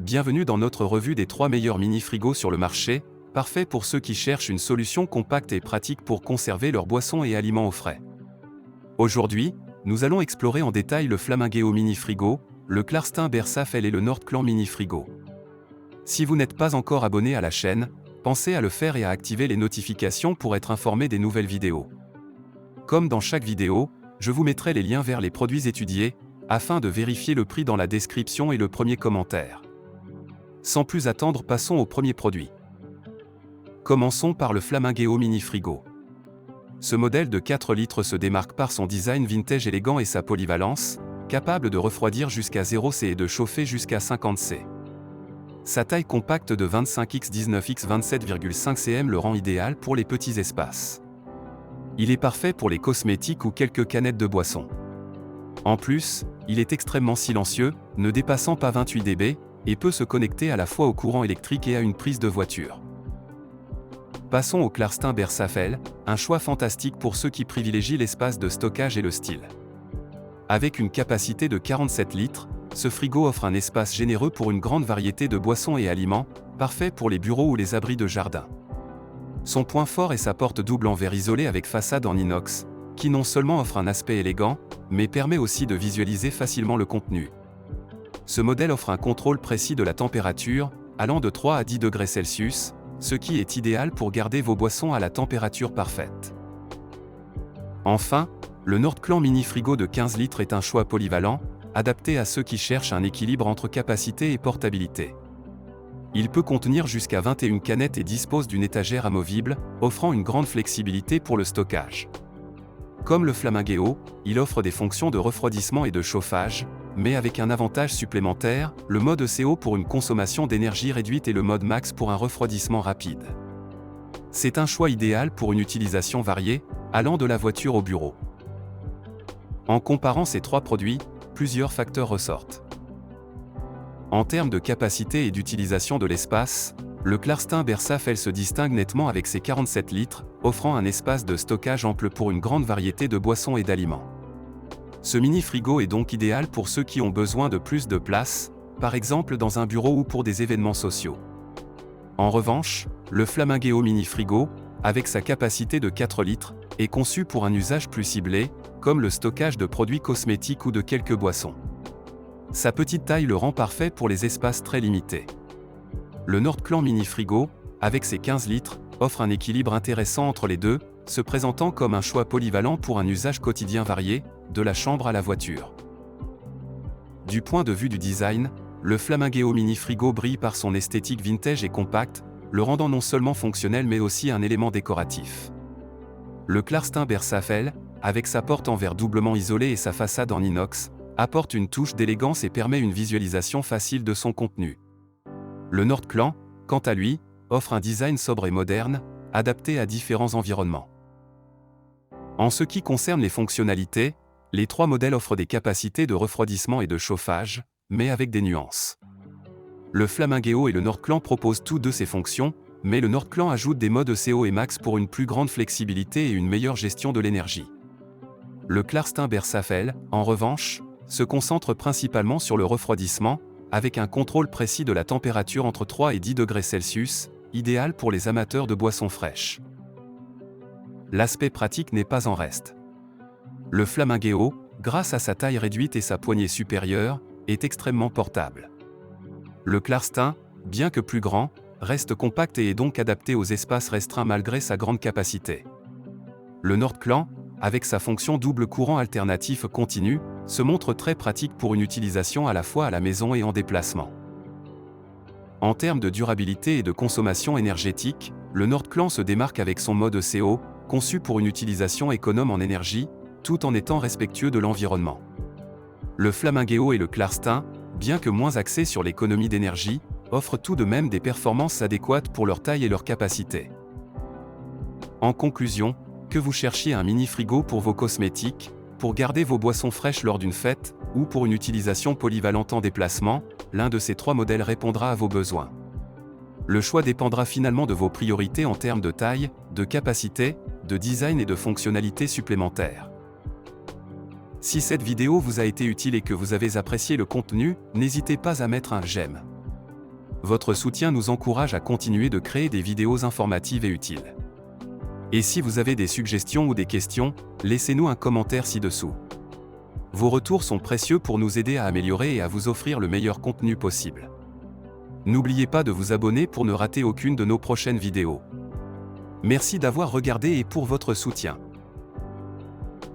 bienvenue dans notre revue des 3 meilleurs mini-frigos sur le marché, parfait pour ceux qui cherchent une solution compacte et pratique pour conserver leurs boissons et aliments au frais. Aujourd'hui, nous allons explorer en détail le Flamingeo mini-frigo, le Klarstin Bersafel et le Nordklan mini-frigo. Si vous n'êtes pas encore abonné à la chaîne, pensez à le faire et à activer les notifications pour être informé des nouvelles vidéos. Comme dans chaque vidéo, je vous mettrai les liens vers les produits étudiés, afin de vérifier le prix dans la description et le premier commentaire. Sans plus attendre, passons au premier produit. Commençons par le Flamingeo Mini Frigo. Ce modèle de 4 litres se démarque par son design vintage élégant et sa polyvalence, capable de refroidir jusqu'à 0 C et de chauffer jusqu'à 50 C. Sa taille compacte de 25 x 19 x 27,5 cm le rend idéal pour les petits espaces. Il est parfait pour les cosmétiques ou quelques canettes de boisson. En plus, il est extrêmement silencieux, ne dépassant pas 28 dB, et peut se connecter à la fois au courant électrique et à une prise de voiture. Passons au Klarstin Bersafel, un choix fantastique pour ceux qui privilégient l'espace de stockage et le style. Avec une capacité de 47 litres, ce frigo offre un espace généreux pour une grande variété de boissons et aliments, parfait pour les bureaux ou les abris de jardin. Son point fort est sa porte double en verre isolé avec façade en inox, qui non seulement offre un aspect élégant, mais permet aussi de visualiser facilement le contenu. Ce modèle offre un contrôle précis de la température, allant de 3 à 10 degrés Celsius, ce qui est idéal pour garder vos boissons à la température parfaite. Enfin, le Nordklan Mini Frigo de 15 litres est un choix polyvalent, adapté à ceux qui cherchent un équilibre entre capacité et portabilité. Il peut contenir jusqu'à 21 canettes et dispose d'une étagère amovible, offrant une grande flexibilité pour le stockage. Comme le Flamingeo, il offre des fonctions de refroidissement et de chauffage, mais avec un avantage supplémentaire, le mode ECO pour une consommation d'énergie réduite et le mode Max pour un refroidissement rapide. C'est un choix idéal pour une utilisation variée, allant de la voiture au bureau. En comparant ces 3 produits, plusieurs facteurs ressortent. En termes de capacité et d'utilisation de l'espace, le Klarstin Bersafel se distingue nettement avec ses 47 litres, offrant un espace de stockage ample pour une grande variété de boissons et d'aliments. Ce mini-frigo est donc idéal pour ceux qui ont besoin de plus de place, par exemple dans un bureau ou pour des événements sociaux. En revanche, le Flamingeo mini-frigo, avec sa capacité de 4 litres, est conçu pour un usage plus ciblé, comme le stockage de produits cosmétiques ou de quelques boissons. Sa petite taille le rend parfait pour les espaces très limités. Le Nordklan Mini Frigo, avec ses 15 litres, offre un équilibre intéressant entre les deux, se présentant comme un choix polyvalent pour un usage quotidien varié, de la chambre à la voiture. Du point de vue du design, le Flamingeo Mini Frigo brille par son esthétique vintage et compacte, le rendant non seulement fonctionnel mais aussi un élément décoratif. Le Klarstin Bersafel, avec sa porte en verre doublement isolée et sa façade en inox, apporte une touche d'élégance et permet une visualisation facile de son contenu. Le Nordklan, quant à lui, offre un design sobre et moderne, adapté à différents environnements. En ce qui concerne les fonctionnalités, les 3 modèles offrent des capacités de refroidissement et de chauffage, mais avec des nuances. Le Flamingeo et le Nordklan proposent tous deux ces fonctions, mais le Nordklan ajoute des modes ECO et Max pour une plus grande flexibilité et une meilleure gestion de l'énergie. Le Klarstin Bersafel, en revanche, se concentre principalement sur le refroidissement, avec un contrôle précis de la température entre 3 et 10 degrés Celsius, idéal pour les amateurs de boissons fraîches. L'aspect pratique n'est pas en reste. Le Flamingeo, grâce à sa taille réduite et sa poignée supérieure, est extrêmement portable. Le Klarstin, bien que plus grand, reste compact et est donc adapté aux espaces restreints malgré sa grande capacité. Le Nordklan, avec sa fonction double courant alternatif continu, se montre très pratique pour une utilisation à la fois à la maison et en déplacement. En termes de durabilité et de consommation énergétique, le Nordklan se démarque avec son mode ECO, conçu pour une utilisation économe en énergie, tout en étant respectueux de l'environnement. Le Flamingeo et le Klarstin, bien que moins axés sur l'économie d'énergie, offrent tout de même des performances adéquates pour leur taille et leur capacité. En conclusion, que vous cherchiez un mini-frigo pour vos cosmétiques, pour garder vos boissons fraîches lors d'une fête, ou pour une utilisation polyvalente en déplacement, l'un de ces 3 modèles répondra à vos besoins. Le choix dépendra finalement de vos priorités en termes de taille, de capacité, de design et de fonctionnalités supplémentaires. Si cette vidéo vous a été utile et que vous avez apprécié le contenu, n'hésitez pas à mettre un j'aime. Votre soutien nous encourage à continuer de créer des vidéos informatives et utiles. Et si vous avez des suggestions ou des questions, laissez-nous un commentaire ci-dessous. Vos retours sont précieux pour nous aider à améliorer et à vous offrir le meilleur contenu possible. N'oubliez pas de vous abonner pour ne rater aucune de nos prochaines vidéos. Merci d'avoir regardé et pour votre soutien.